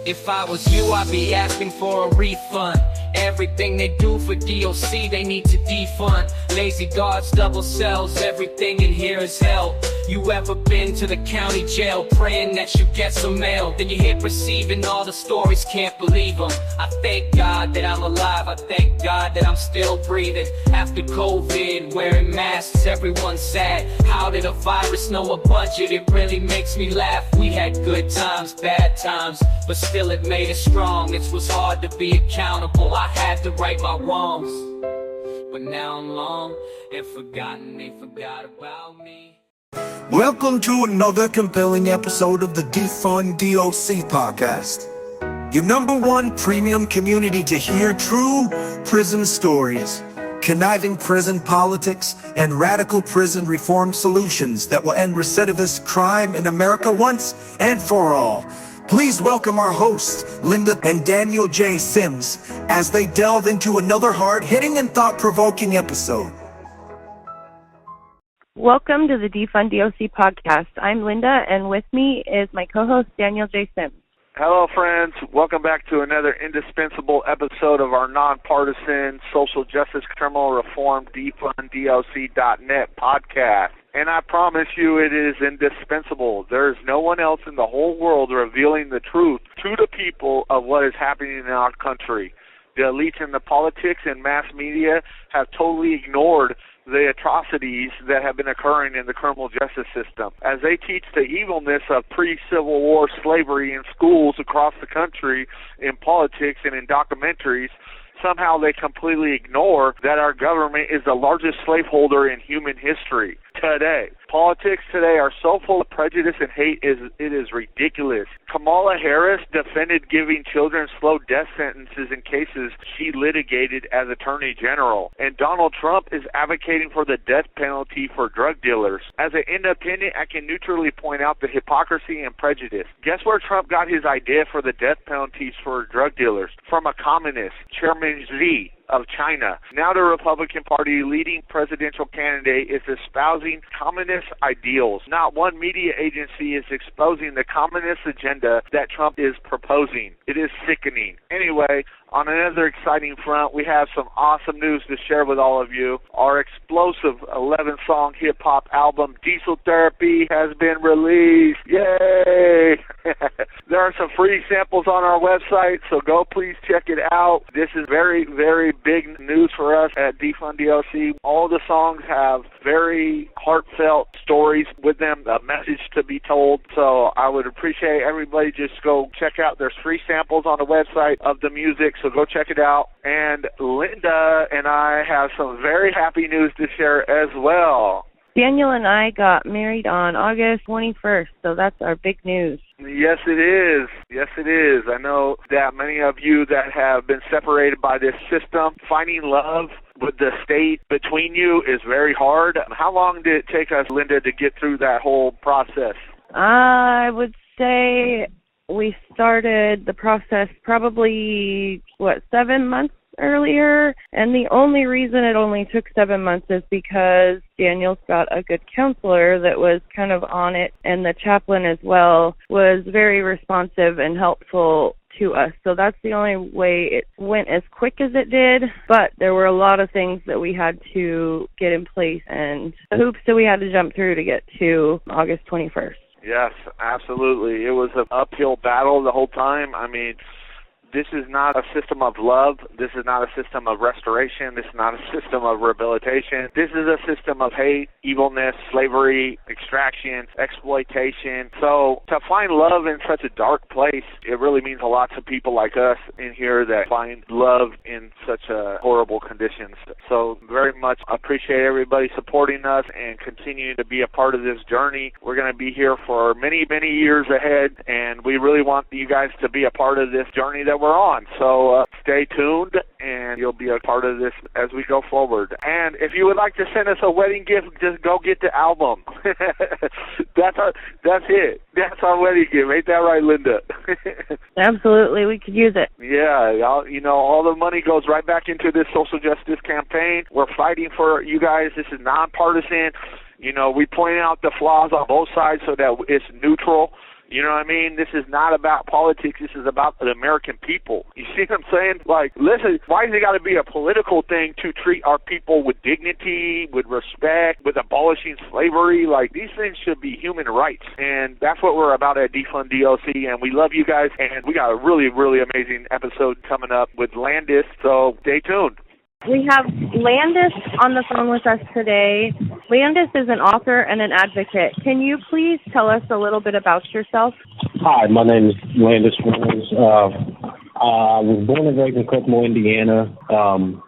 If I was you, I'd be asking for a refund. Everything they do for DOC, they need to defund. Lazy guards, double cells, everything in here is hell. You ever been to the county jail praying that you get some mail? Then you hit receive and all the stories, can't believe them. I thank God that I'm alive, I thank God that I'm still breathing. After COVID, wearing masks, everyone's sad. How did a virus know a budget? It really makes me laugh. We had good times, bad times, but still it made us strong. It was hard to be accountable, I had to right my wrongs. But now I'm long and forgotten, they forgot about me. Welcome to another compelling episode of the Defund DOC podcast, your #1 premium community to hear true prison stories, conniving prison politics, and radical prison reform solutions that will end recidivist crime in America once and for all. Please welcome our hosts, Linda and Daniel J. Sims, as they delve into another hard-hitting and thought-provoking episode. Welcome to the Defund DOC podcast. I'm Linda, and with me is my co-host, Daniel J. Sims. Hello, friends. Welcome back to another indispensable episode of our nonpartisan social justice criminal reform defunddoc.net podcast. And I promise you it is indispensable. There is no one else in the whole world revealing the truth to the people of what is happening in our country. The elites in the politics and mass media have totally ignored the atrocities that have been occurring in the criminal justice system. As they teach the evilness of pre-Civil War slavery in schools across the country, in politics and in documentaries, somehow they completely ignore that our government is the largest slaveholder in human history today. Politics today are so full of prejudice and hate, it is ridiculous. Kamala Harris defended giving children slow death sentences in cases she litigated as Attorney General. And Donald Trump is advocating for the death penalty for drug dealers. As an independent, I can neutrally point out the hypocrisy and prejudice. Guess where Trump got his idea for the death penalties for drug dealers? From a communist, Chairman Xi of China. Now the Republican Party leading presidential candidate is espousing communist ideals. Not one media agency is exposing the communist agenda that Trump is proposing. It is sickening. Anyway, on another exciting front, we have some awesome news to share with all of you. Our explosive 11-song hip-hop album, Diesel Therapy, has been released. Yay! There are some free samples on our website, so go please check it out. This is very, very big news for us at Defund DOC. All the songs have very heartfelt stories with them, a message to be told. So I would appreciate everybody just go check out. There's free samples on the website of the music, so go check it out. And Linda and I have some very happy news to share as well. Daniel and I got married on August 21st, so that's our big news. Yes, it is. Yes, it is. I know that many of you that have been separated by this system, finding love with the state between you is very hard. How long did it take us, Linda, to get through that whole process? I would say we started the process probably, 7 months earlier, and the only reason it only took 7 months is because Daniel's got a good counselor that was kind of on it, and the chaplain as well was very responsive and helpful to us. So that's the only way it went as quick as it did, but there were a lot of things that we had to get in place and the hoops that we had to jump through to get to August 21st. Yes, absolutely. It was an uphill battle the whole time. I mean, this is not a system of love. This is not a system of restoration. This is not a system of rehabilitation. This is a system of hate, evilness, slavery, extraction, exploitation. So to find love in such a dark place, it really means a lot to people like us in here that find love in such horrible conditions. So very much appreciate everybody supporting us and continuing to be a part of this journey. We're going to be here for many, many years ahead, and we really want you guys to be a part of this journey that we're on. So stay tuned, and you'll be a part of this as we go forward. And if you would like to send us a wedding gift, just go get the album. That's it. That's our wedding gift. Ain't that right, Linda? Absolutely, we could use it. Yeah, all the money goes right back into this social justice campaign. We're fighting for you guys. This is nonpartisan. We point out the flaws on both sides so that it's neutral. You know what I mean? This is not about politics. This is about the American people. You see what I'm saying? Like, listen, why has it got to be a political thing to treat our people with dignity, with respect, with abolishing slavery? Like, these things should be human rights. And that's what we're about at Defund DOC. And we love you guys. And we got a really, really amazing episode coming up with Landis. So stay tuned. We have Landis on the phone with us today. Landis is an author and an advocate. Can you please tell us a little bit about yourself? Hi, my name is Landis Reynolds. I was born and raised in Culpable, Indiana.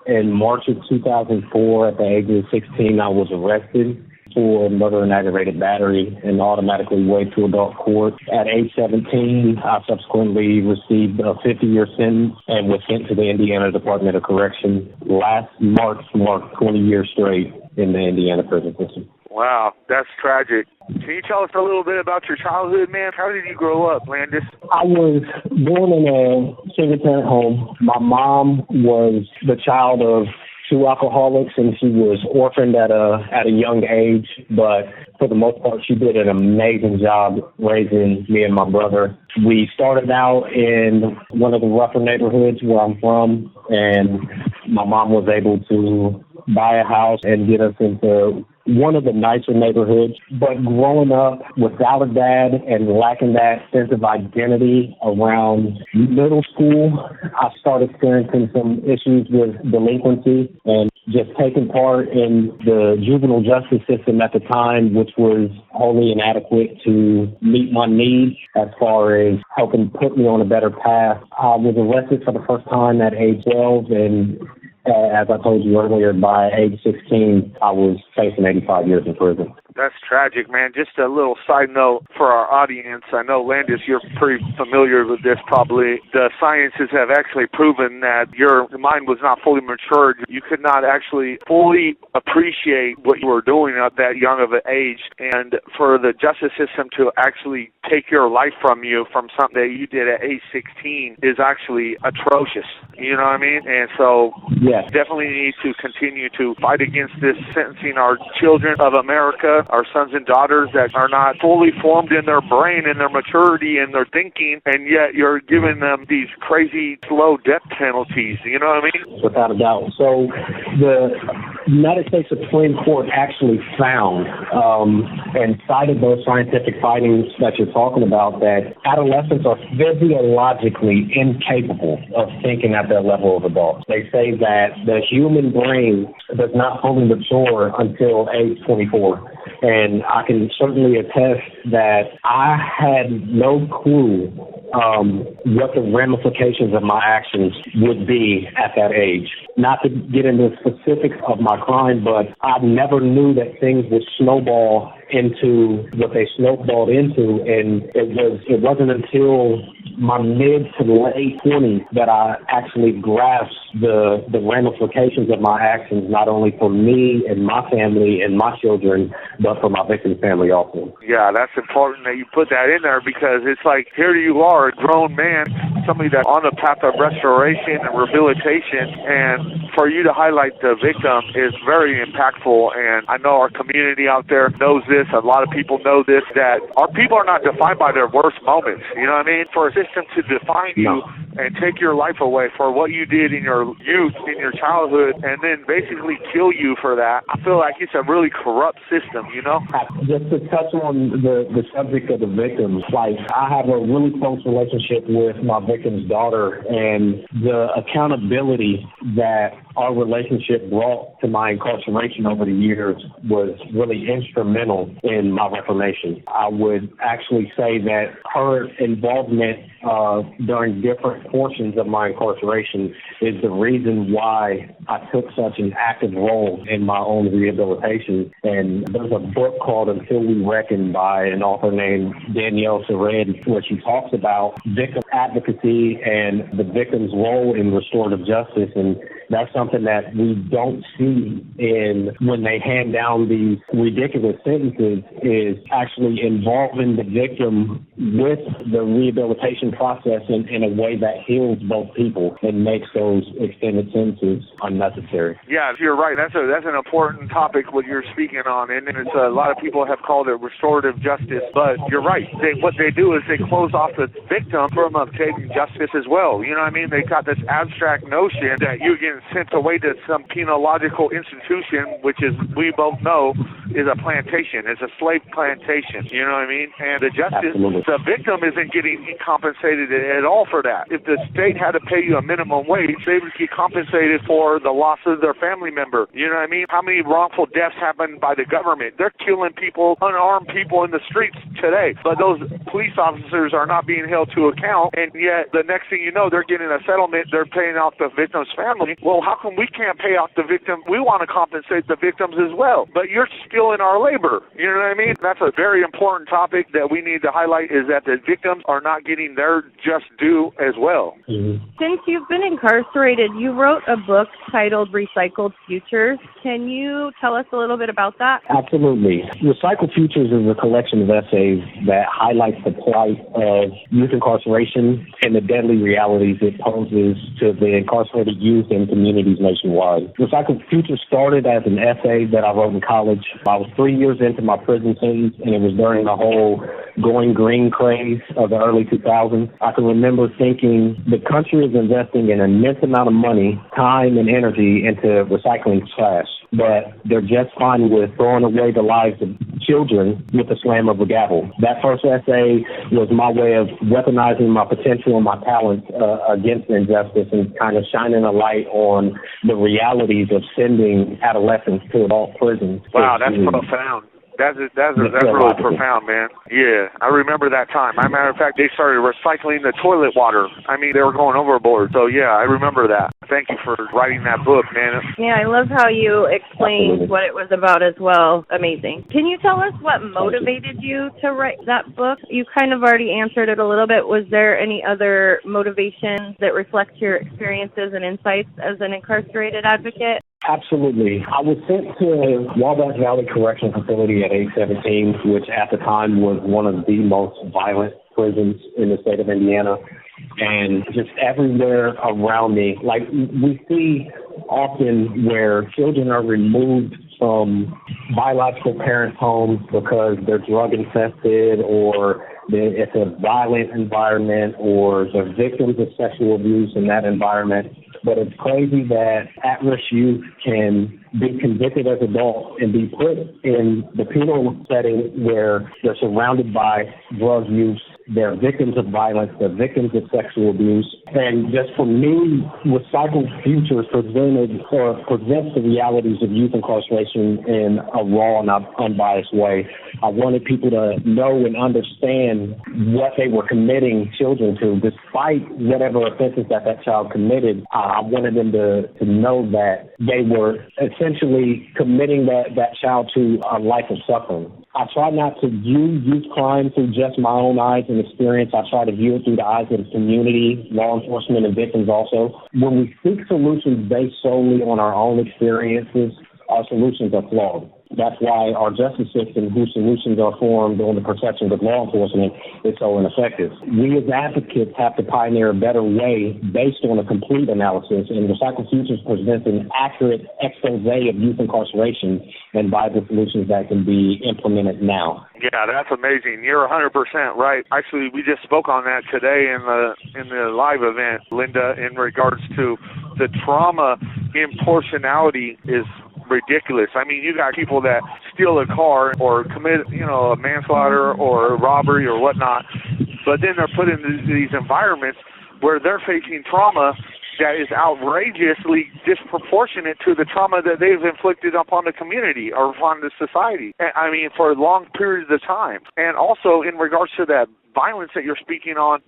In March of 2004, at the age of 16, I was arrested for murder and aggravated battery and automatically waived to adult court. At age 17, I subsequently received a 50-year sentence and was sent to the Indiana Department of Correction. Last March marked 20 years straight in the Indiana prison system. Wow, that's tragic. Can you tell us a little bit about your childhood, man? How did you grow up, Landis? I was born in a single-parent home. My mom was the child of two alcoholics, and she was orphaned at a young age, but for the most part, she did an amazing job raising me and my brother. We started out in one of the rougher neighborhoods where I'm from, and my mom was able to buy a house and get us into one of the nicer neighborhoods. But growing up without a dad and lacking that sense of identity around middle school, I started experiencing some issues with delinquency and just taking part in the juvenile justice system at the time, which was wholly inadequate to meet my needs as far as helping put me on a better path. I was arrested for the first time at age 12, and as I told you earlier, by age 16, I was facing 85 years in prison. That's tragic, man. Just a little side note for our audience. I know, Landis, you're pretty familiar with this probably. The sciences have actually proven that your mind was not fully matured. You could not actually fully appreciate what you were doing at that young of an age. And for the justice system to actually take your life from you from something that you did at age 16 is actually atrocious. You know what I mean? And so definitely need to continue to fight against this, sentencing our children of America, our sons and daughters that are not fully formed in their brain and their maturity and their thinking, and yet you're giving them these crazy slow death penalties. You know what I mean? Without a doubt. So the United States Supreme Court actually found and cited those scientific findings that you're talking about, that adolescents are physiologically incapable of thinking at that level of adults. They say that the human brain does not fully mature until age 24. And I can certainly attest that I had no clue what the ramifications of my actions would be at that age. Not to get into the specifics of my crime, but I never knew that things would snowball into what they snowballed into, and it wasn't until my mid to late 20s that I actually grasped the ramifications of my actions, not only for me and my family and my children, but for my victim's family also. Yeah, that's important that you put that in there, because it's like, here you are, a grown man, somebody that's on the path of restoration and rehabilitation, and for you to highlight the victim is very impactful. And I know our community out there knows this. A lot of people know this, that our people are not defined by their worst moments. You know what I mean? For a system to define you and take your life away for what you did in your youth, in your childhood, and then basically kill you for that, I feel like it's a really corrupt system, you know? Just to touch on the subject of the victims, like, I have a really close relationship with my victim's daughter, and the accountability that our relationship brought to my incarceration over the years was really instrumental in my reformation. I would actually say that her involvement during different portions of my incarceration is the reason why I took such an active role in my own rehabilitation. And there's a book called Until We Reckon by an author named Danielle Sered, where she talks about victim advocacy and the victim's role in restorative justice. And That's something that we don't see in when they hand down these ridiculous sentences, is actually involving the victim with the rehabilitation process in a way that heals both people and makes those extended sentences unnecessary. Yeah, you're right. That's an important topic what you're speaking on, and it's a lot of people have called it restorative justice. But you're right. What they do is they close off the victim from obtaining justice as well. You know what I mean? They got this abstract notion that you're getting sent away to some penological institution, which is, we both know, is a plantation. It's a slave plantation. You know what I mean? And the justice, Absolutely. the victim isn't getting compensated at all for that. If the state had to pay you a minimum wage, they would get compensated for the loss of their family member. You know what I mean? How many wrongful deaths happen by the government? They're killing people, unarmed people in the streets today. But those police officers are not being held to account, and yet the next thing you know, they're getting a settlement, they're paying out the victim's family. Well, how come we can't pay out the victim? We want to compensate the victims as well, but you're stealing our labor. You know what I mean? That's a very important topic that we need to highlight, is that the victims are not getting their just due as well. Mm-hmm. Since you've been incarcerated, you wrote a book titled Recycled Futures. Can you tell us a little bit about that? Absolutely. Recycled Futures is a collection of essays that highlights the plight of youth incarceration and the deadly realities it poses to the incarcerated youth and communities nationwide. Recycled Futures started as an essay that I wrote in college. I was 3 years into my prison sentence, and it was during the whole going green craze of the early 2000s. I can remember thinking the country is investing an immense amount of money, time, and energy into recycling trash, but they're just fine with throwing away the lives of children with the slam of a gavel. That first essay was my way of weaponizing my potential and my talents against injustice and kind of shining a light on the realities of sending adolescents to adult prisons. Wow, that's profound. That's really profound, man. Yeah, I remember that time. As a matter of fact, they started recycling the toilet water. I mean, they were going overboard. So, yeah, I remember that. Thank you for writing that book, man. Yeah, I love how you explained what it was about as well. Amazing. Can you tell us what motivated you to write that book? You kind of already answered it a little bit. Was there any other motivation that reflects your experiences and insights as an incarcerated advocate? Absolutely. I was sent to Wabash Valley Correctional Facility at age 17, which at the time was one of the most violent prisons in the state of Indiana. And just everywhere around me, like we see often where children are removed from biological parents' homes because they're drug infested, or it's a violent environment, or they're victims of sexual abuse in that environment. But it's crazy that at-risk youth can be convicted as adults and be put in the penal setting where they're surrounded by drug use, they're victims of violence, they're victims of sexual abuse. And just for me, Recycled Futures presents the realities of youth incarceration in a raw and unbiased way. I wanted people to know and understand what they were committing children to, despite whatever offenses that child committed. I wanted them to know that they were essentially committing that child to a life of suffering. I try not to view youth crime through just my own eyes and experience. I try to view it through the eyes of the community, law enforcement, and victims also. When we seek solutions based solely on our own experiences, our solutions are flawed. That's why our justice system, whose solutions are formed on the perceptions of law enforcement, is so ineffective. We as advocates have to pioneer a better way based on a complete analysis, and Recycled Futures presents an accurate expose of youth incarceration and viable solutions that can be implemented now. Yeah, that's amazing. You're 100% right. Actually, we just spoke on that today in the live event, Linda, in regards to the trauma in proportionality is ridiculous. I mean, you got people that steal a car or commit, a manslaughter or a robbery or whatnot, but then they're put in these environments where they're facing trauma that is outrageously disproportionate to the trauma that they've inflicted upon the community or upon the society. I mean, for long periods of time. And also in regards to that violence that you're speaking on,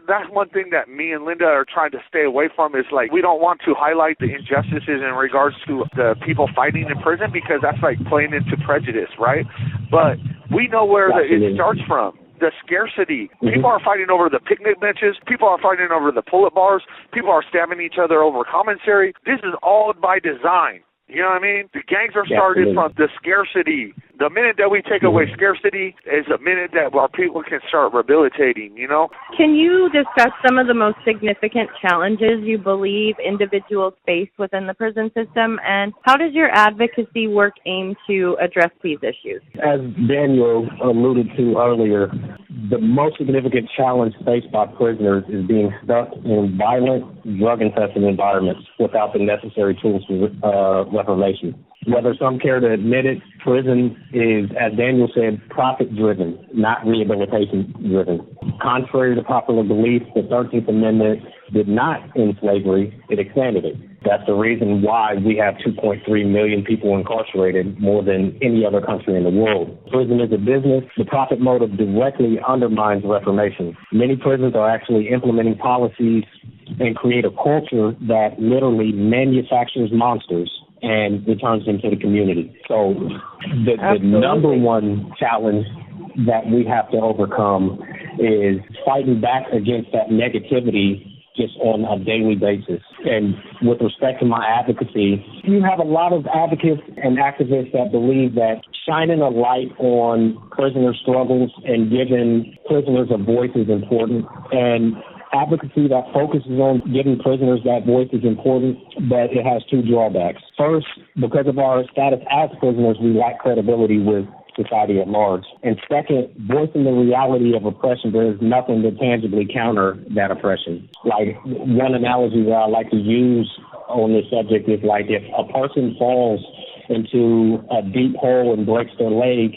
that's one thing that me and Linda are trying to stay away from is, like, we don't want to highlight the injustices in regards to the people fighting in prison, because that's like playing into prejudice, right? But we know where it starts from. the scarcity. People are fighting over the picnic benches. People are fighting over the pull-up bars. People are stabbing each other over commissary. This is all by design. You know what I mean? The gangs are started from the scarcity. The minute that we take away scarcity is the minute that our people can start rehabilitating, you know? Can you discuss some of the most significant challenges you believe individuals face within the prison system, and how does your advocacy work aim to address these issues? As Daniel alluded to earlier, the most significant challenge faced by prisoners is being stuck in violent, drug-infested environments without the necessary tools for reformation. Whether some care to admit it, prison is, as Daniel said, profit-driven, not rehabilitation-driven. Contrary to popular belief, the 13th Amendment did not end slavery, it expanded it. That's the reason why we have 2.3 million people incarcerated, more than any other country in the world. Prison is a business. The profit motive directly undermines reformation. Many prisons are actually implementing policies and create a culture that literally manufactures monsters and returns them to the community. So the number one challenge that we have to overcome is fighting back against that negativity just on a daily basis. And with respect to my advocacy, you have a lot of advocates and activists that believe that shining a light on prisoner struggles and giving prisoners a voice is important. And advocacy that focuses on giving prisoners that voice is important, but it has two drawbacks. First, because of our status as prisoners, we lack credibility with society at large. And second, voicing the reality of oppression, there is nothing to tangibly counter that oppression. Like, one analogy that I like to use on this subject is like if a person falls into a deep hole and breaks their leg,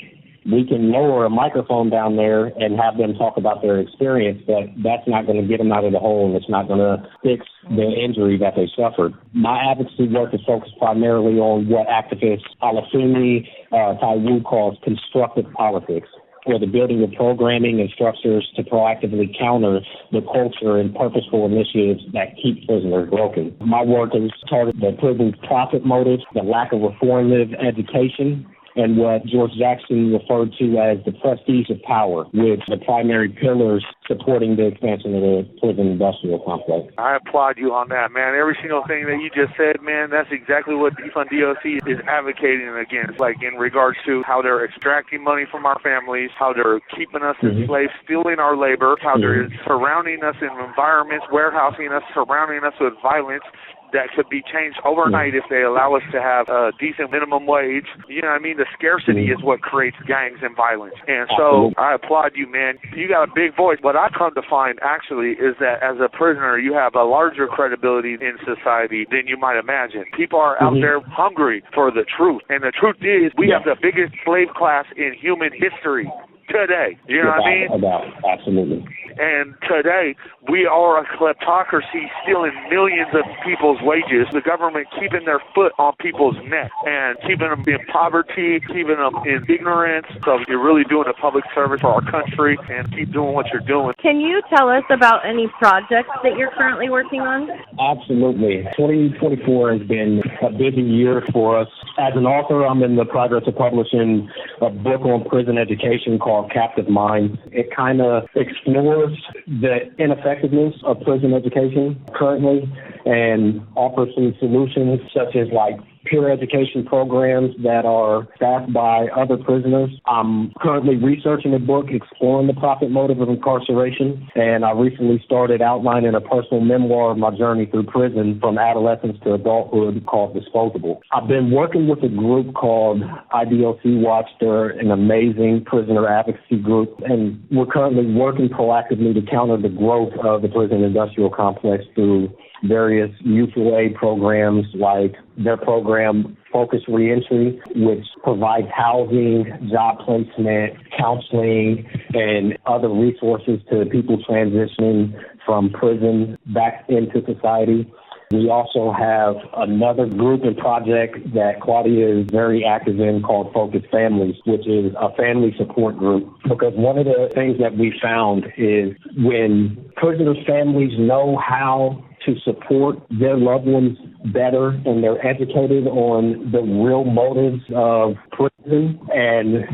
we can lower a microphone down there and have them talk about their experience, but that's not going to get them out of the hole, and it's not going to fix the injury that they suffered. My advocacy work is focused primarily on what activists Alafumi Taiwu calls constructive politics, or the building of programming and structures to proactively counter the culture and purposeful initiatives that keep prisoners broken. My work is targeted the prison's profit motive, the lack of reformative education, and what George Jackson referred to as the prestige of power, with the primary pillars supporting the expansion of the prison industrial complex. I applaud you on that, man. Every single thing that you just said, man, that's exactly what Defund DOC is advocating against, like in regards to how they're extracting money from our families, how they're keeping us as slaves, stealing our labor, how they're surrounding us in environments, warehousing us, surrounding us with violence that could be changed overnight if they allow us to have a decent minimum wage. You know what I mean? The scarcity is what creates gangs and violence. And so I applaud you, man. You got a big voice. What I come to find, actually, is that as a prisoner, you have a larger credibility in society than you might imagine. People are out there hungry for the truth. And the truth is, we have the biggest slave class in human history today. You know what I mean? Absolutely. And today, we are a kleptocracy stealing millions of people's wages. The government keeping their foot on people's neck and keeping them in poverty, keeping them in ignorance. So you're really doing a public service for our country, and keep doing what you're doing. Can you tell us about any projects that you're currently working on? Absolutely. 2024 has been a busy year for us. As an author, I'm in the progress of publishing a book on prison education called Captive Minds. It kind of explores the ineffectiveness of prison education currently and offers some solutions such as like peer education programs that are staffed by other prisoners. I'm currently researching a book exploring the profit motive of incarceration, and I recently started outlining a personal memoir of my journey through prison from adolescence to adulthood called Disposable. I've been working with a group called IDLC Watch. They're an amazing prisoner advocacy group, and we're currently working proactively to counter the growth of the prison industrial complex through various youthful aid programs, like their program Focus Reentry, which provides housing, job placement, counseling, and other resources to people transitioning from prison back into society. We also have another group and project that Claudia is very active in called Focus Families, which is a family support group. Because one of the things that we found is when prisoners' families know how to support their loved ones better and they're educated on the real motives of prison and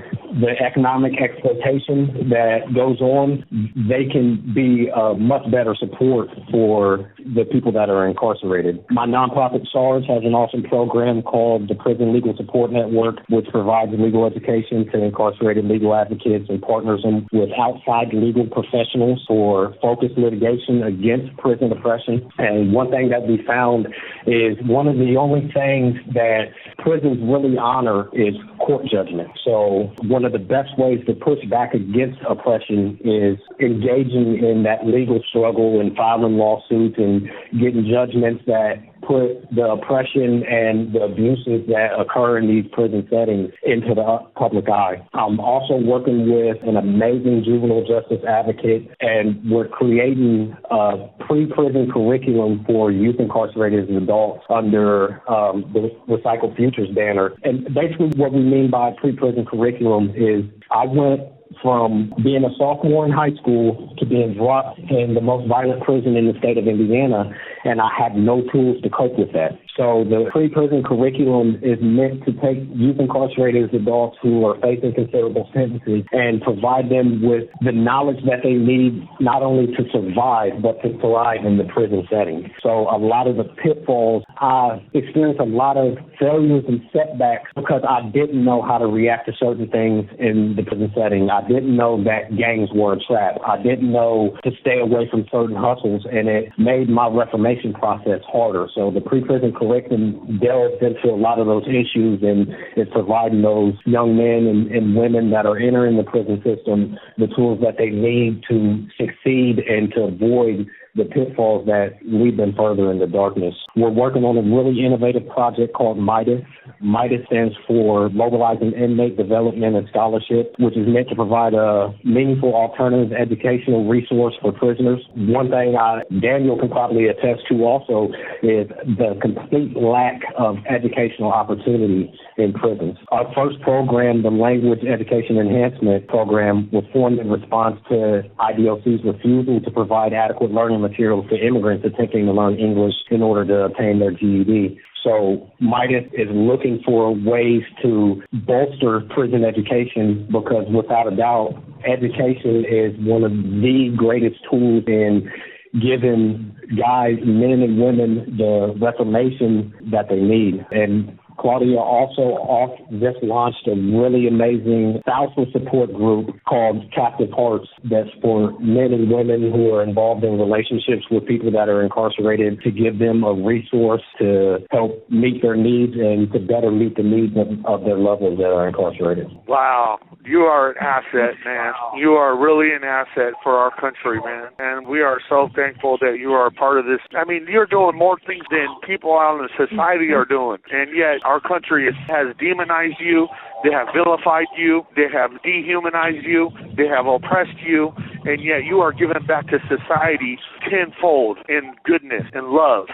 the economic exploitation that goes on, they can be a much better support for the people that are incarcerated. My nonprofit SARS has an awesome program called the Prison Legal Support Network, which provides legal education to incarcerated legal advocates and partners them with outside legal professionals for focused litigation against prison oppression. And one thing that we found is one of the only things that prisons really honor is court judgment. So one of the best ways to push back against oppression is engaging in that legal struggle and filing lawsuits and getting judgments that put the oppression and the abuses that occur in these prison settings into the public eye. I'm also working with an amazing juvenile justice advocate, and we're creating a pre-prison curriculum for youth incarcerated as adults under the Recycle Futures banner. And basically what we mean by pre-prison curriculum is I went from being a sophomore in high school to being dropped in the most violent prison in the state of Indiana, and I had no tools to cope with that. So the pre-prison curriculum is meant to take youth incarcerated as adults who are facing considerable sentences and provide them with the knowledge that they need not only to survive, but to thrive in the prison setting. So a lot of the pitfalls, I experienced a lot of failures and setbacks because I didn't know how to react to certain things in the prison setting. I didn't know that gangs were a trap. I didn't know to stay away from certain hustles, and it made my reformation process harder. So the pre-prison curriculum delves into a lot of those issues and is providing those young men and women that are entering the prison system the tools that they need to succeed and to avoid the pitfalls that lead them further into darkness. We're working on a really innovative project called MIDAS. MIDAS stands for Mobilizing Inmate Development and Scholarship, which is meant to provide a meaningful alternative educational resource for prisoners. One thing Daniel can probably attest to also is the complete lack of educational opportunity in prisons. Our first program, the Language Education Enhancement Program, was formed in response to IDOC's refusal to provide adequate learning materials to immigrants attempting to learn English in order to obtain their GED. So MIDAS is looking for ways to bolster prison education because without a doubt, education is one of the greatest tools in giving guys, men and women, the reformation that they need. And Claudia also just launched a really amazing spousal support group called Captive Hearts that's for men and women who are involved in relationships with people that are incarcerated to give them a resource to help meet their needs and to better meet the needs of their loved ones that are incarcerated. Wow. You are an asset, man. You are really an asset for our country, man. And we are so thankful that you are a part of this. I mean, you're doing more things than people out in the society are doing. And yet our country has demonized you. They have vilified you. They have dehumanized you. They have oppressed you. And yet you are giving back to society tenfold in goodness and love.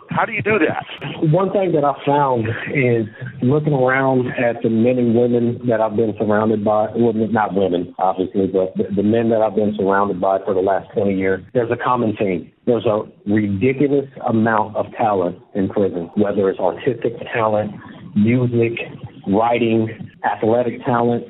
How do you do that? One thing that I found is looking around at the men and women that I've been surrounded by, well, not women, obviously, but the men that I've been surrounded by for the last 20 years, there's a common theme. There's a ridiculous amount of talent in prison, whether it's artistic talent, music, writing, athletic talent.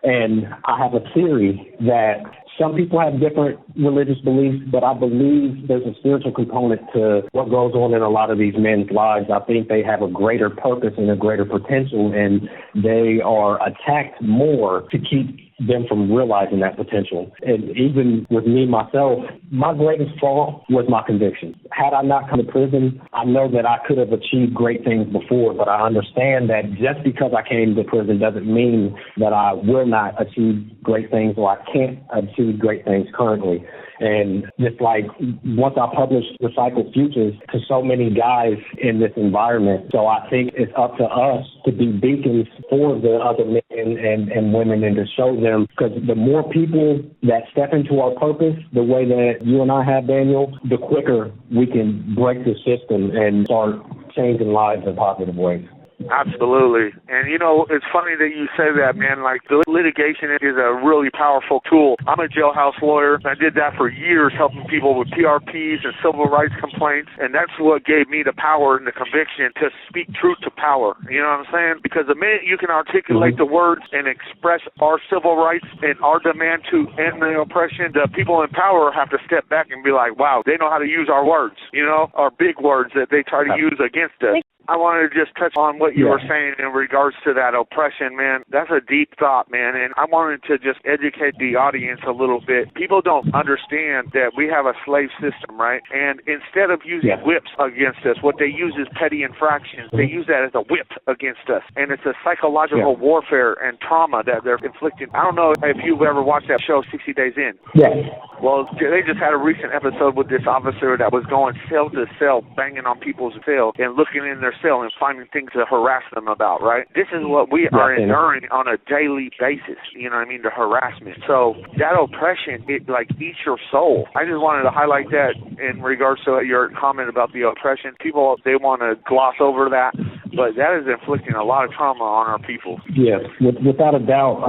And I have a theory that some people have different religious beliefs, but I believe there's a spiritual component to what goes on in a lot of these men's lives. I think they have a greater purpose and a greater potential, and they are attacked more to keep them from realizing that potential. And even with me, myself, my greatest fault was my conviction. Had I not come to prison, I know that I could have achieved great things before, but I understand that just because I came to prison doesn't mean that I will not achieve great things or I can't achieve great things currently. And just like once I published Recycle Futures to so many guys in this environment, so I think it's up to us to be beacons for the other men and women and to show them, because the more people that step into our purpose, the way that you and I have, Daniel, the quicker we can break the system and start changing lives in positive ways. Absolutely. And, it's funny that you say that, man. Like, the litigation is a really powerful tool. I'm a jailhouse lawyer. I did that for years, helping people with PRPs and civil rights complaints, and that's what gave me the power and the conviction to speak truth to power. You know what I'm saying? Because the minute you can articulate the words and express our civil rights and our demand to end the oppression, the people in power have to step back and be like, wow, they know how to use our words, our big words that they try to use against us. I wanted to just touch on what you were saying in regards to that oppression, man. That's a deep thought, man, and I wanted to just educate the audience a little bit. People don't understand that we have a slave system, right? And instead of using whips against us, what they use is petty infractions. They use that as a whip against us, and it's a psychological warfare and trauma that they're inflicting. I don't know if you've ever watched that show, 60 Days In. Yeah. Well, they just had a recent episode with this officer that was going cell to cell, banging on people's cell and looking in their cell and finding things to harass them about, right? This is what we are enduring on a daily basis, the harassment. So that oppression, it like eats your soul. I just wanted to highlight that in regards to your comment about the oppression. People, they want to gloss over that, but that is inflicting a lot of trauma on our people. Yes, without a doubt.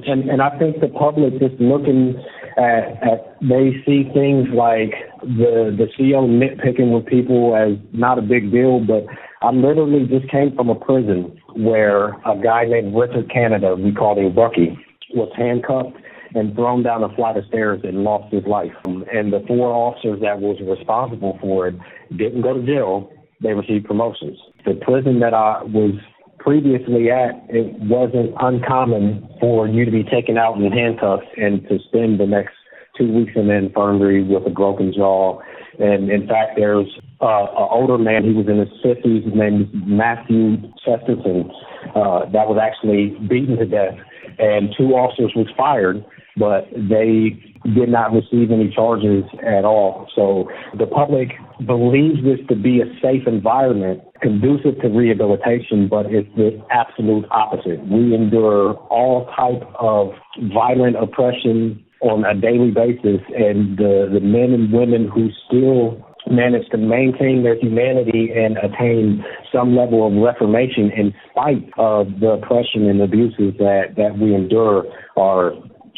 And I think the public is looking at they see things like the CEO nitpicking with people as not a big deal, but I literally just came from a prison where a guy named Richard Canada, we called him Bucky, was handcuffed and thrown down a flight of stairs and lost his life. And the 4 officers that was responsible for it didn't go to jail. They received promotions. The prison that I was previously at, it wasn't uncommon for you to be taken out in handcuffs and to spend the next 2 weeks in the infirmary with a broken jaw. And in fact, there's an older man, he was in his 50s, his name is Matthew Chesterton, that was actually beaten to death. And 2 officers was fired, but they did not receive any charges at all. So the public believes this to be a safe environment, conducive to rehabilitation, but it's the absolute opposite. We endure all type of violent oppression on a daily basis, and the men and women who still manage to maintain their humanity and attain some level of reformation in spite of the oppression and abuses that we endure are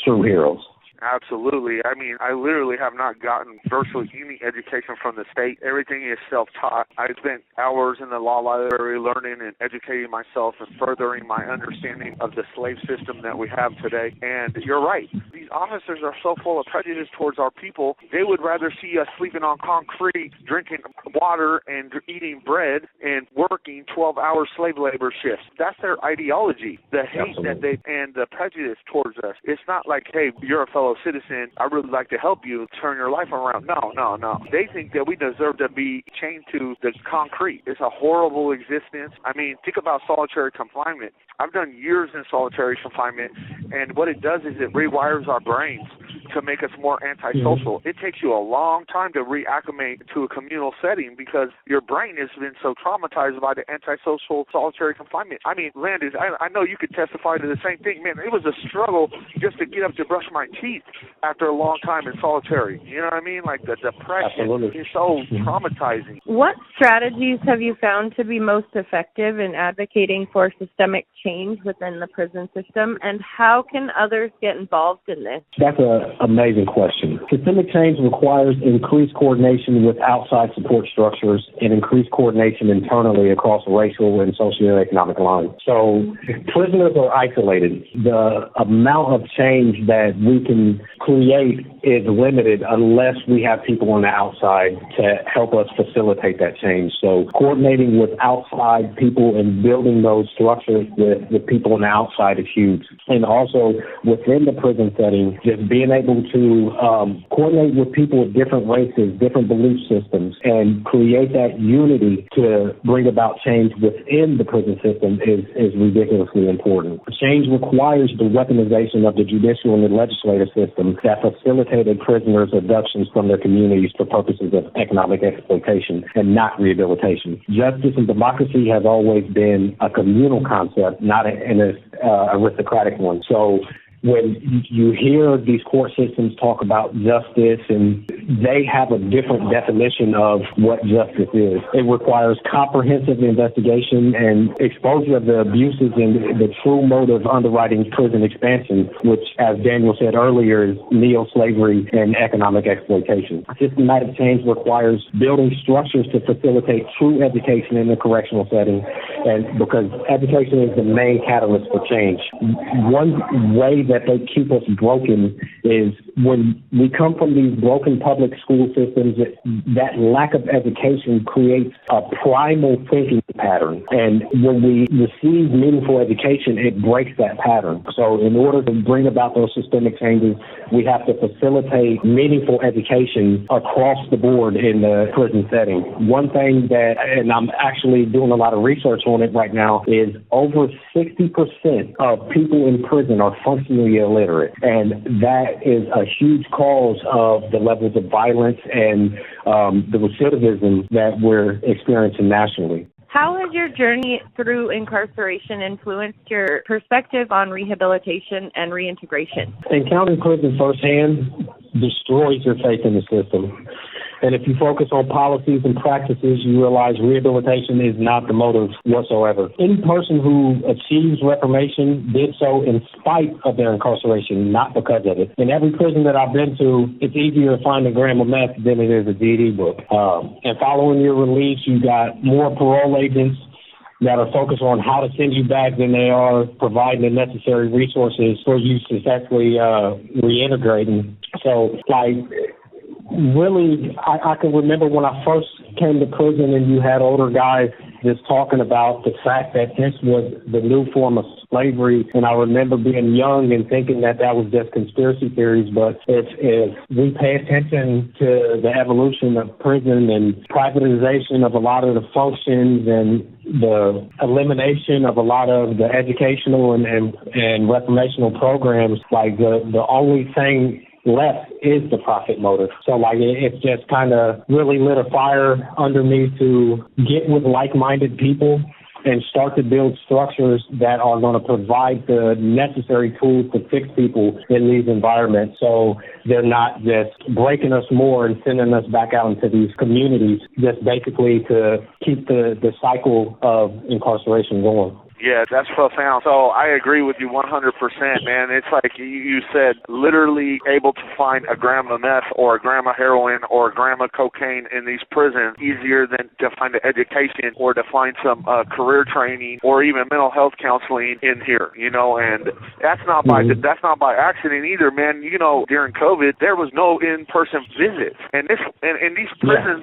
true heroes. Absolutely. I mean, I literally have not gotten virtually any education from the state. Everything is self-taught. I spent hours in the law library learning and educating myself and furthering my understanding of the slave system that we have today. And you're right. These officers are so full of prejudice towards our people. They would rather see us sleeping on concrete, drinking water, and eating bread, and working 12-hour slave labor shifts. That's their ideology. The hate that they and the prejudice towards us. It's not like, hey, you're a fellow citizen, I really like to help you turn your life around. No. They think that we deserve to be chained to the concrete. It's a horrible existence. I mean, think about solitary confinement. I've done years in solitary confinement, and what it does is it rewires our brains to make us more antisocial. It takes you a long time to reacclimate to a communal setting because your brain has been so traumatized by the antisocial solitary confinement. I mean, Landis, I know you could testify to the same thing. Man, it was a struggle just to get up to brush my teeth after a long time in solitary. You know what I mean? Like the depression is so traumatizing. What strategies have you found to be most effective in advocating for systemic change within the prison system, and how can others get involved in this? That's an amazing question. Systemic change requires increased coordination with outside support structures and increased coordination internally across racial and socioeconomic lines. So prisoners are isolated. The amount of change that we can create is limited unless we have people on the outside to help us facilitate that change. So coordinating with outside people and building those structures with people on the outside is huge. And also within the prison setting, just being able to coordinate with people of different races, different belief systems, and create that unity to bring about change within the prison system is ridiculously important. Change requires the weaponization of the judicial and the legislative system that facilitated prisoners' abductions from their communities for purposes of economic exploitation and not rehabilitation. Justice and democracy has always been a communal concept, not an aristocratic one. So when you hear these court systems talk about justice and they have a different definition of what justice is. It requires comprehensive investigation and exposure of the abuses and the true motive underwriting prison expansion, which, as Daniel said earlier, is neo-slavery and economic exploitation. Systematic change requires building structures to facilitate true education in the correctional setting, and because education is the main catalyst for change. One way that they keep us broken is when we come from these broken public school systems, that lack of education creates a primal thinking pattern. And when we receive meaningful education, it breaks that pattern. So in order to bring about those systemic changes, we have to facilitate meaningful education across the board in the prison setting. One thing that, and I'm actually doing a lot of research on it right now, is over 60% of people in prison are functionally illiterate. And that is a huge cause of the levels of violence and the recidivism that we're experiencing nationally. How has your journey through incarceration influenced your perspective on rehabilitation and reintegration? Encountering prison firsthand destroys your faith in the system. And if you focus on policies and practices, you realize rehabilitation is not the motive whatsoever. Any person who achieves reformation did so in spite of their incarceration, not because of it. In every prison that I've been to, it's easier to find a gram of meth than it is a GED book. And following your release, you got more parole agents that are focused on how to send you back than they are providing the necessary resources for you to successfully reintegrating. So, really, I can remember when I first came to prison and you had older guys just talking about the fact that this was the new form of slavery. And I remember being young and thinking that was just conspiracy theories. But if we pay attention to the evolution of prison and privatization of a lot of the functions and the elimination of a lot of the educational and reformational programs, the only thing left is the profit motive. So it's just kind of really lit a fire under me to get with like-minded people and start to build structures that are going to provide the necessary tools to fix people in these environments, so they're not just breaking us more and sending us back out into these communities just basically to keep the cycle of incarceration going. Yeah, that's profound. So I agree with you 100%, man. It's like you said, literally able to find a gram of meth or a gram of heroin or a gram of cocaine in these prisons easier than to find an education or to find some career training or even mental health counseling in here, and that's not by accident either, man. During COVID, there was no in-person visits, and these prisons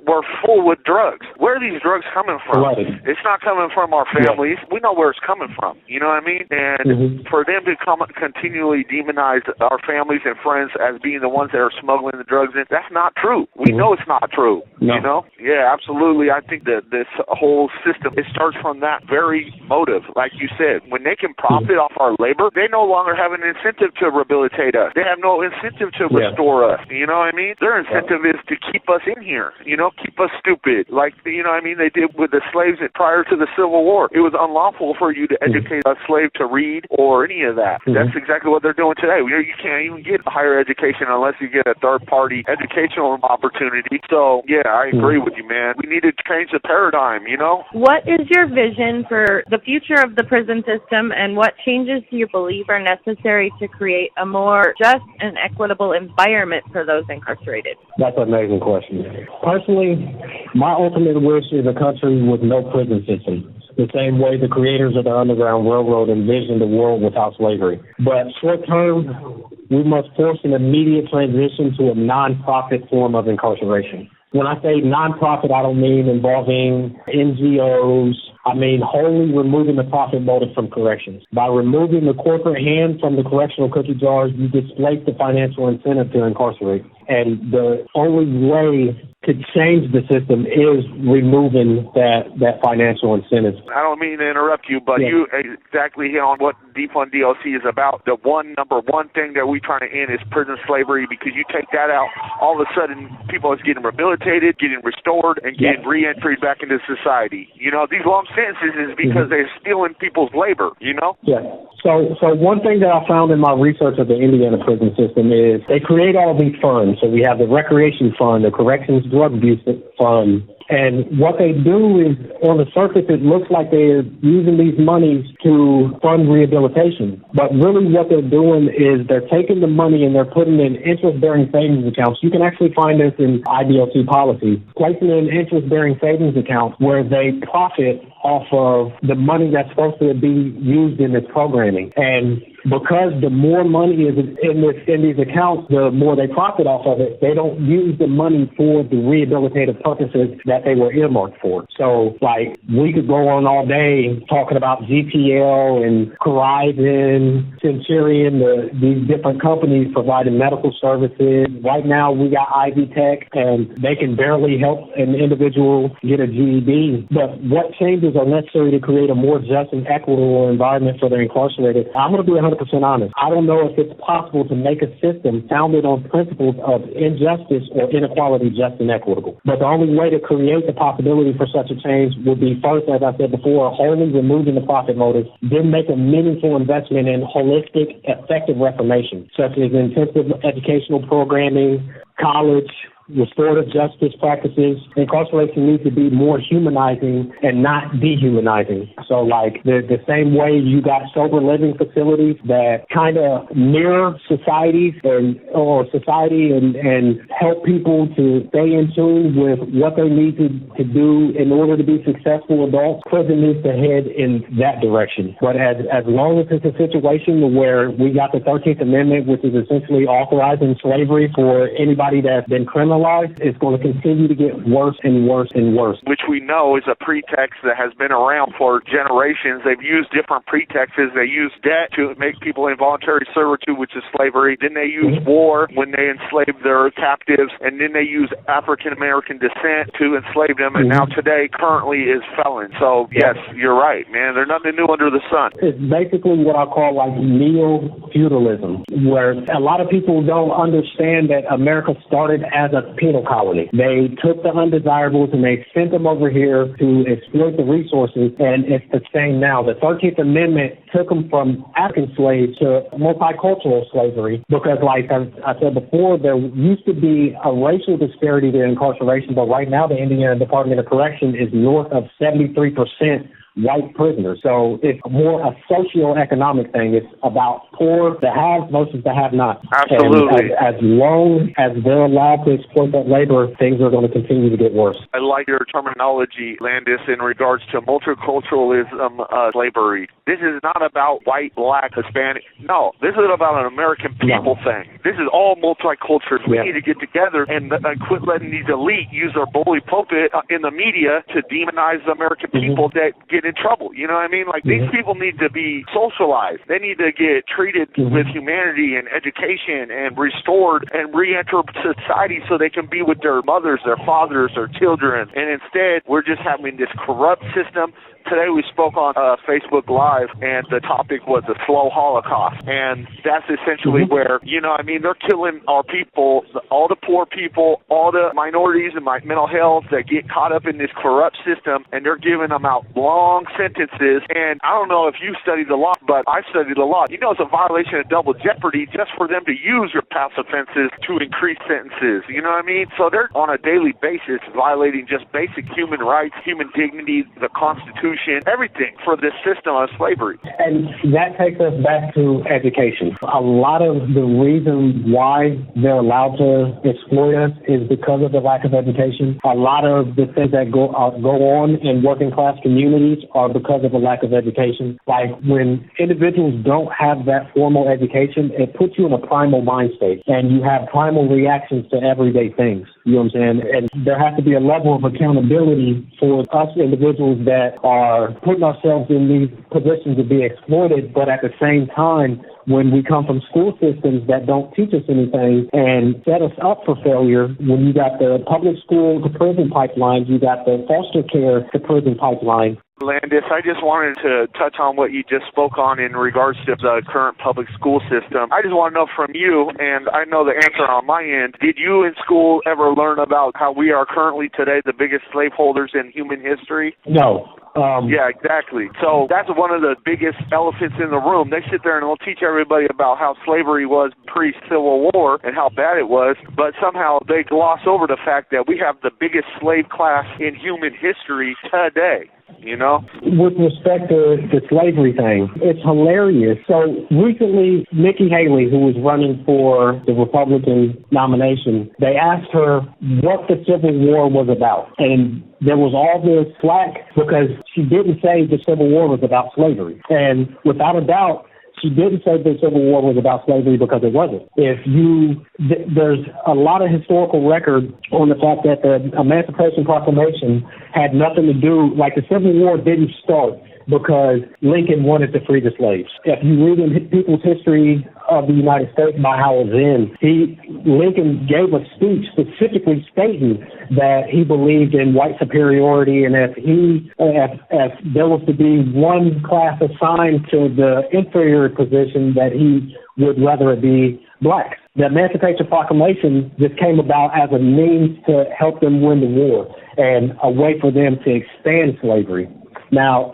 were full with drugs. Where are these drugs coming from? Right. It's not coming from our families. We know where it's coming from, you know what I mean? And for them to continually demonize our families and friends as being the ones that are smuggling the drugs in, that's not true. We know it's not true, No. Yeah, absolutely. I think that this whole system, it starts from that very motive, like you said. When they can profit off our labor, they no longer have an incentive to rehabilitate us. They have no incentive to restore us, you know what I mean? Their incentive is to keep us in here, keep us stupid, like, they did with the slaves prior to the Civil War. It was unlawful for you to educate a slave to read or any of that. That's exactly what they're doing today. You can't even get higher education unless you get a third-party educational opportunity. So, yeah, I agree with you, man. We need to change the paradigm, What is your vision for the future of the prison system, and what changes do you believe are necessary to create a more just and equitable environment for those incarcerated? That's an amazing question. Personally, my ultimate wish is a country with no prison system, the same way the creators of the Underground Railroad envisioned a world without slavery. But short term, we must force an immediate transition to a non-profit form of incarceration. When I say non-profit, I don't mean involving NGOs. I mean wholly removing the profit motive from corrections. By removing the corporate hand from the correctional cookie jars, you displace the financial incentive to incarcerate. And the only way to change the system is removing that financial incentive. I don't mean to interrupt you, but you exactly hit on what Defund DLC is about. The number one thing that we're trying to end is prison slavery, because you take that out, all of a sudden people are getting rehabilitated, getting restored, and getting re-entry back into society. These long sentences is because they're stealing people's labor, Yeah. So one thing that I found in my research of the Indiana prison system is they create all these funds, So we have the Recreation Fund, the Corrections Drug Abuse Fund. And what they do is, on the surface, it looks like they're using these monies to fund rehabilitation. But really what they're doing is they're taking the money and they're putting it in interest-bearing savings accounts. You can actually find this in IDLC policy, placing it in interest-bearing savings accounts where they profit off of the money that's supposed to be used in this programming. And because the more money is in these accounts, the more they profit off of it. They don't use the money for the rehabilitative purposes that they were earmarked for. So, like, we could go on all day talking about GPL and Horizon, Centurion, these different companies providing medical services. Right now, we got Ivy Tech, and they can barely help an individual get a GED. But what changes are necessary to create a more just and equitable environment for the incarcerated? I'm going to be 100% honest. I don't know if it's possible to make a system founded on principles of injustice or inequality just and equitable. But the only way to create the possibility for such a change would be first, as I said before, wholly removing the profit motive, then make a meaningful investment in holistic, effective reformation, such as intensive educational programming, college, restorative justice practices. Incarceration needs to be more humanizing and not dehumanizing. So, like, the same way you got sober living facilities that kind of mirror society and help people to stay in tune with what they need to do in order to be successful adults, prison needs to head in that direction. But as long as it's a situation where we got the 13th Amendment, which is essentially authorizing slavery for anybody that's been criminalized, it's going to continue to get worse and worse and worse. Which we know is a pretext that has been around for generations. They've used different pretexts. They use debt to make people involuntary servitude, which is slavery. Then they use war when they enslave their captives. And then they use African-American descent to enslave them. And now today, currently, is felons. So, yes, you're right, man. There's nothing new under the sun. It's basically what I call, like, neo-feudalism, where a lot of people don't understand that America started as a penal colony. They took the undesirables and they sent them over here to exploit the resources, and it's the same now. The 13th Amendment took them from African slaves to multicultural slavery because, like I said before, there used to be a racial disparity to incarceration, but right now the Indiana Department of Correction is north of 73% white prisoners. So it's more a socioeconomic thing. It's about poor, the haves versus the have-nots. Absolutely. And as long as they're allowed to exploit that labor, things are going to continue to get worse. I like your terminology, Landis, in regards to multiculturalism, slavery. This is not about white, black, Hispanic. No, this is about an American people thing. This is all multicultural. We need to get together and quit letting these elite use their bully pulpit in the media to demonize the American people that get in trouble. You know what I mean? Like, these people need to be socialized. They need to get treated with humanity and education and restored and re-enter society so they can be with their mothers, their fathers, their children. And instead, we're just having this corrupt system. Today we spoke on Facebook Live, and the topic was the slow Holocaust. And that's essentially where, you know, I mean, they're killing our people, all the poor people, all the minorities and mental health that get caught up in this corrupt system, and they're giving them out long sentences. And I don't know if you studied the law, but I studied the law. You know, it's a violation of double jeopardy just for them to use your past offenses to increase sentences. You know what I mean? So they're on a daily basis violating just basic human rights, human dignity, the Constitution, everything for this system of slavery. And that takes us back to education. A lot of the reason why they're allowed to exploit us is because of the lack of education. A lot of the things that go on in working class communities are because of a lack of education. Like, when individuals don't have that formal education, it puts you in a primal mind state, and you have primal reactions to everyday things. You know what I'm saying? And there has to be a level of accountability for us individuals that are putting ourselves in these positions to be exploited, but at the same time, when we come from school systems that don't teach us anything and set us up for failure, when you got the public school to prison pipelines, you got the foster care to prison pipeline. Landis, I just wanted to touch on what you just spoke on in regards to the current public school system. I just want to know from you, and I know the answer on my end, did you in school ever learn about how we are currently today the biggest slaveholders in human history? No. Yeah, exactly. So that's one of the biggest elephants in the room. They sit there and they'll teach everybody about how slavery was pre-Civil War and how bad it was, but somehow they gloss over the fact that we have the biggest slave class in human history today. You know? With respect to the slavery thing, it's hilarious. So recently, Nikki Haley, who was running for the Republican nomination, they asked her what the Civil War was about. And there was all this flack because she didn't say the Civil War was about slavery. And without a doubt, she didn't say the Civil War was about slavery because it wasn't. There's a lot of historical record on the fact that the Emancipation Proclamation had nothing to do, like the Civil War didn't start because Lincoln wanted to free the slaves. If you read in people's history of the United States by Howard Zinn, Lincoln gave a speech specifically stating that he believed in white superiority, and if there was to be one class assigned to the inferior position, that he would rather it be blacks. The Emancipation Proclamation just came about as a means to help them win the war and a way for them to expand slavery. Now,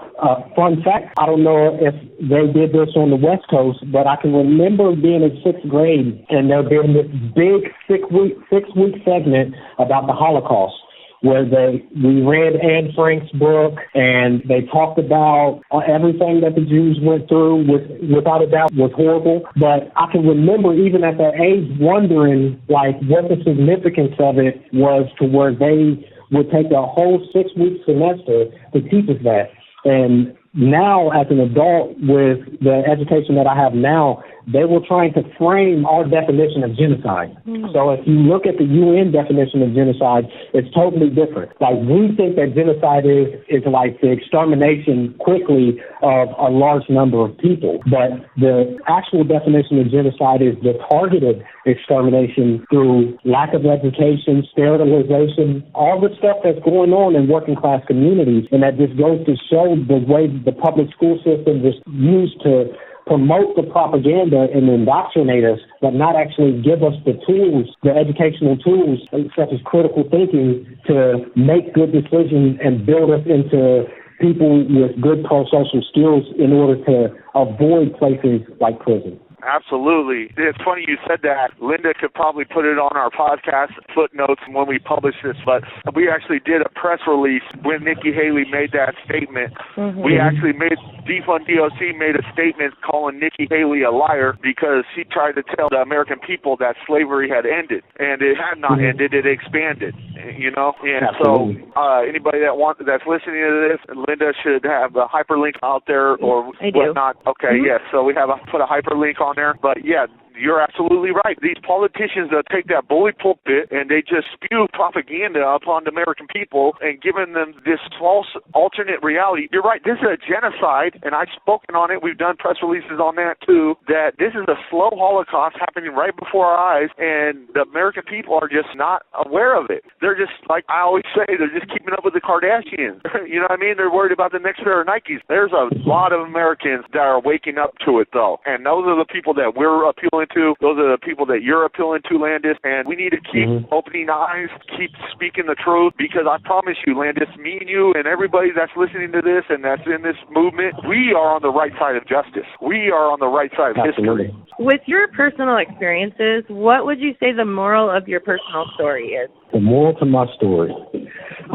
fun fact, I don't know if they did this on the West Coast, but I can remember being in 6th grade and there being this big six-week segment about the Holocaust, where we read Anne Frank's book and they talked about everything that the Jews went through, without a doubt was horrible. But I can remember even at that age wondering like what the significance of it was, to where they would take a whole 6-week semester to teach us that. And now as an adult with the education that I have now, they were trying to frame our definition of genocide. So if you look at the UN definition of genocide, it's totally different. Like, we think that genocide is like the extermination quickly of a large number of people. But the actual definition of genocide is the targeted extermination through lack of education, sterilization, all the stuff that's going on in working class communities. And that just goes to show the way the public school system is used to promote the propaganda and indoctrinate us, but not actually give us the tools, the educational tools, such as critical thinking, to make good decisions and build us into people with good pro-social skills in order to avoid places like prison. Absolutely. It's funny you said that. Linda could probably put it on our podcast footnotes when we publish this, but we actually did a press release when Nikki Haley made that statement. We actually Defund DOC made a statement calling Nikki Haley a liar because she tried to tell the American people that slavery had ended, and it had not ended, it expanded, you know? And Absolutely. So anybody that's listening to this, Linda should have a hyperlink out there or whatnot. Okay, yes, so we have put a hyperlink on there, but yeah, you're absolutely right. These politicians that take that bully pulpit and they just spew propaganda upon the American people and giving them this false alternate reality. You're right. This is a genocide, and I've spoken on it. We've done press releases on that too, that this is a slow Holocaust happening right before our eyes, and the American people are just not aware of it. They're just, like I always say, they're just keeping up with the Kardashians. You know what I mean? They're worried about the next pair of Nikes. There's a lot of Americans that are waking up to it, though, and those are the people that we're appealing to. Those are the people that you're appealing to, Landis, and we need to keep opening eyes, keep speaking the truth, because I promise you, Landis, me and you and everybody that's listening to this and that's in this movement, we are on the right side of justice. We are on the right side of history. With your personal experiences, what would you say the moral of your personal story is? The moral to my story,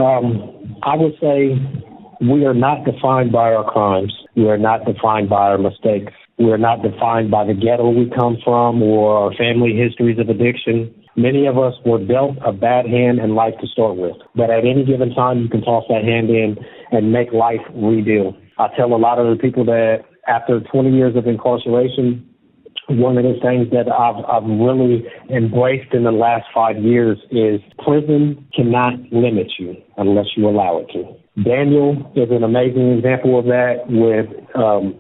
I would say we are not defined by our crimes. We are not defined by our mistakes. We are not defined by the ghetto we come from or our family histories of addiction. Many of us were dealt a bad hand in life to start with. But at any given time, you can toss that hand in and make life rebuild. I tell a lot of the people that after 20 years of incarceration, one of the things that I've really embraced in the last 5 years is prison cannot limit you unless you allow it to. Daniel is an amazing example of that with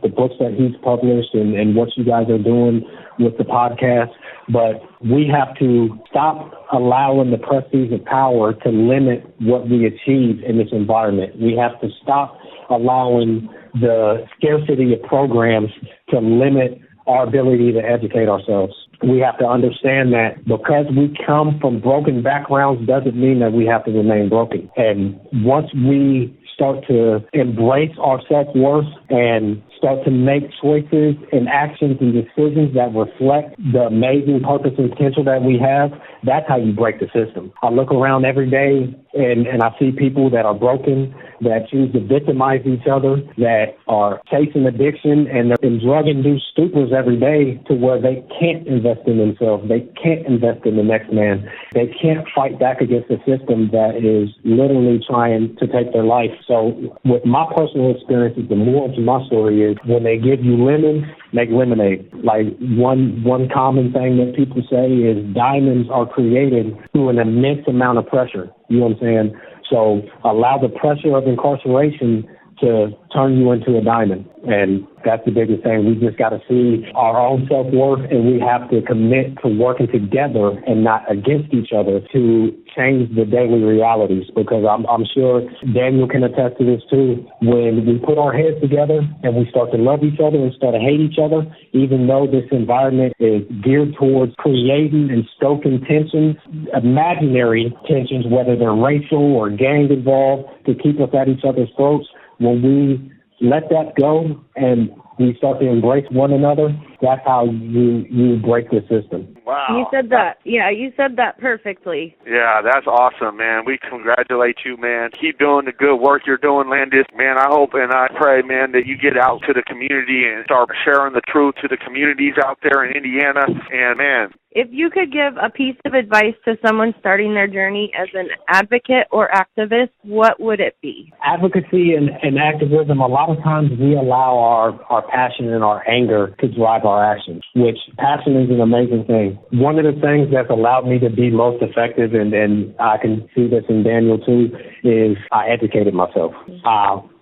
the books that he's published and what you guys are doing with the podcast. But we have to stop allowing the prestige of power to limit what we achieve in this environment. We have to stop allowing the scarcity of programs to limit our ability to educate ourselves. We have to understand that because we come from broken backgrounds doesn't mean that we have to remain broken. And once we start to embrace our self-worth and start to make choices and actions and decisions that reflect the amazing purpose and potential that we have, that's how you break the system. I look around every day and I see people that are broken, that choose to victimize each other, that are chasing addiction, and they're in drug-induced stupors every day to where they can't invest in themselves. They can't invest in the next man. They can't fight back against a system that is literally trying to take their life. So with my personal experiences, the moral to my story is when they give you lemons, make lemonade. Like one common thing that people say is diamonds are created through an immense amount of pressure. You know what I'm saying? So allow the pressure of incarceration to turn you into a diamond. And that's the biggest thing. We just got to see our own self-worth, and we have to commit to working together and not against each other to change the daily realities. Because I'm sure Daniel can attest to this too. When we put our heads together and we start to love each other and start to hate each other, even though this environment is geared towards creating and stoking tensions, imaginary tensions, whether they're racial or gang involved, to keep us at each other's throats, when we let that go and we start to embrace one another, that's how you break the system. Wow. You said that. Yeah, you said that perfectly. Yeah, that's awesome, man. We congratulate you, man. Keep doing the good work you're doing, Landis. Man, I hope and I pray, man, that you get out to the community and start sharing the truth to the communities out there in Indiana. And, man, if you could give a piece of advice to someone starting their journey as an advocate or activist, what would it be? Advocacy and activism, a lot of times we allow our passion and our anger to drive our actions, which passion is an amazing thing. One of the things that's allowed me to be most effective, and I can see this in Daniel too, is I educated myself.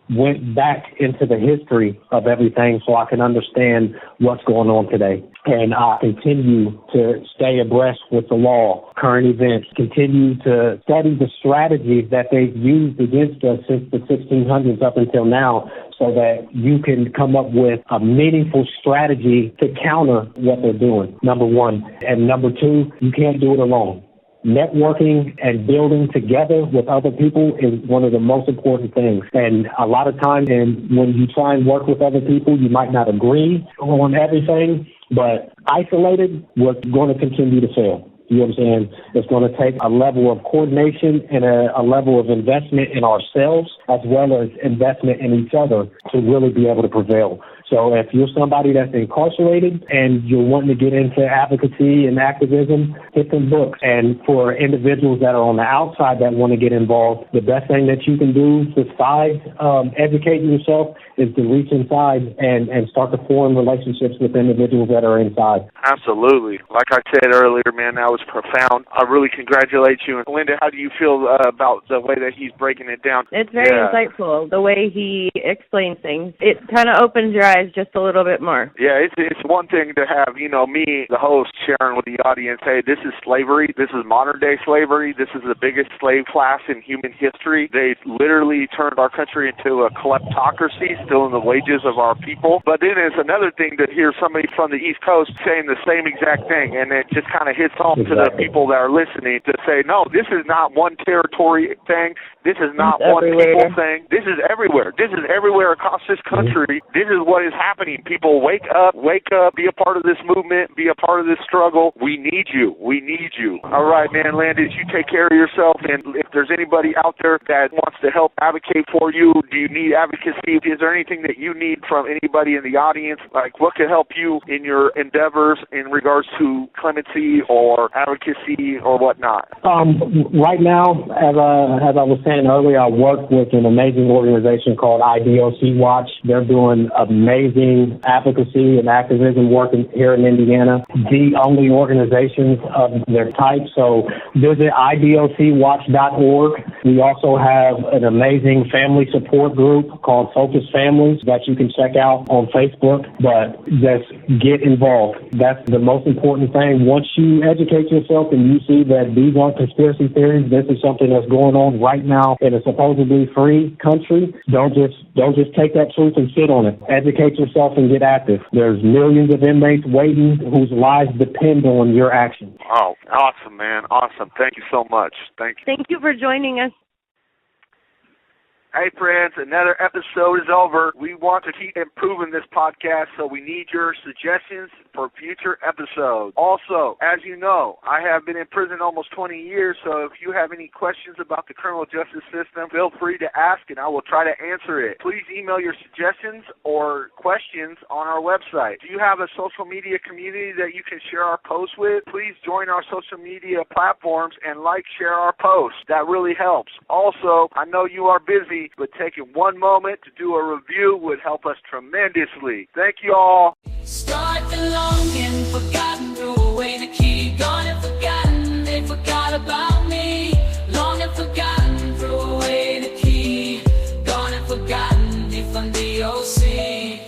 Went back into the history of everything so I can understand what's going on today. And I continue to stay abreast with the law, current events, continue to study the strategies that they've used against us since the 1600s up until now, so that you can come up with a meaningful strategy to counter what they're doing, number one. And number two, you can't do it alone. Networking and building together with other people is one of the most important things. And a lot of times when you try and work with other people, you might not agree on everything, but isolated, we're going to continue to fail. You know what I'm saying? It's going to take a level of coordination and a level of investment in ourselves as well as investment in each other to really be able to prevail. So if you're somebody that's incarcerated and you're wanting to get into advocacy and activism, hit them books. And for individuals that are on the outside that want to get involved, the best thing that you can do besides educating yourself is to reach inside and start to form relationships with individuals that are inside. Absolutely. Like I said earlier, man, that was profound. I really congratulate you. And Linda, how do you feel about the way that he's breaking it down? It's very insightful, the way he explains things. It kind of opens your eyes just a little bit more. Yeah, it's one thing to have, me, the host, sharing with the audience, hey, this is slavery. This is modern-day slavery. This is the biggest slave class in human history. They literally turned our country into a kleptocracy, stealing the wages of our people. But then it's another thing to hear somebody from the East Coast saying the same exact thing, and it just kind of hits home to the people that are listening to say, no, this is not one territory thing. This is not one people thing. This is everywhere. This is everywhere across this country. This is what is happening. People, wake up, be a part of this movement, be a part of this struggle. We need you. We need you. All right, man, Landis, you take care of yourself. And if there's anybody out there that wants to help advocate for you, do you need advocacy? Is there anything that you need from anybody in the audience? Like, what could help you in your endeavors in regards to clemency or advocacy or whatnot? Right now, as I was saying earlier, I work with an amazing organization called IDOC Watch. They're doing amazing advocacy and activism work here in Indiana, the only organizations of their type. So visit idocwatch.org. We also have an amazing family support group called Focus Families that you can check out on Facebook. But just get involved. That's the most important thing. Once you educate yourself and you see that these aren't conspiracy theories, this is something that's going on right now in a supposedly free country, don't just take that truth and sit on it. Educate yourself and get active. There's millions of inmates waiting whose lives depend on your action. Oh, awesome, man. Awesome. Thank you so much. Thank you. Thank you for joining us. Hey friends, another episode is over. We want to keep improving this podcast, so we need your suggestions for future episodes. Also, as you know, I have been in prison almost 20 years, so if you have any questions about the criminal justice system, feel free to ask and I will try to answer it. Please email your suggestions or questions on our website. Do you have a social media community that you can share our posts with? Please join our social media platforms and share our posts. That really helps. Also, I know you are busy, but taking one moment to do a review would help us tremendously. Thank you all. Start the long and forgotten, threw away the key, gone and forgotten, they forgot about me. Long and forgotten, threw away the key, gone and forgotten, if I'm DOC.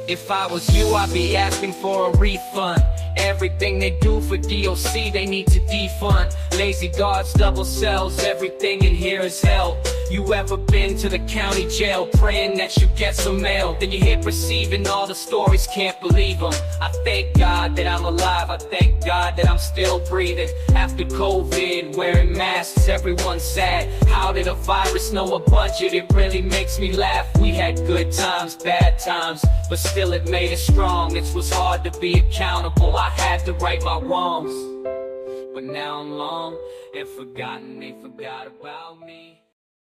If I was you, I'd be asking for a refund. Everything they do for DOC, they need to defund. Lazy guards, double cells, everything in here is hell. You ever been to the county jail praying that you get some mail? Then you hit receive and all the stories, can't believe them. I thank God that I'm alive, I thank God that I'm still breathing. After COVID, wearing masks, everyone's sad. How did a virus know a budget? It really makes me laugh. We had good times, bad times, but still it made us strong. It was hard to be accountable, I had to right my wrongs. But now I'm long and forgotten, they forgot about me.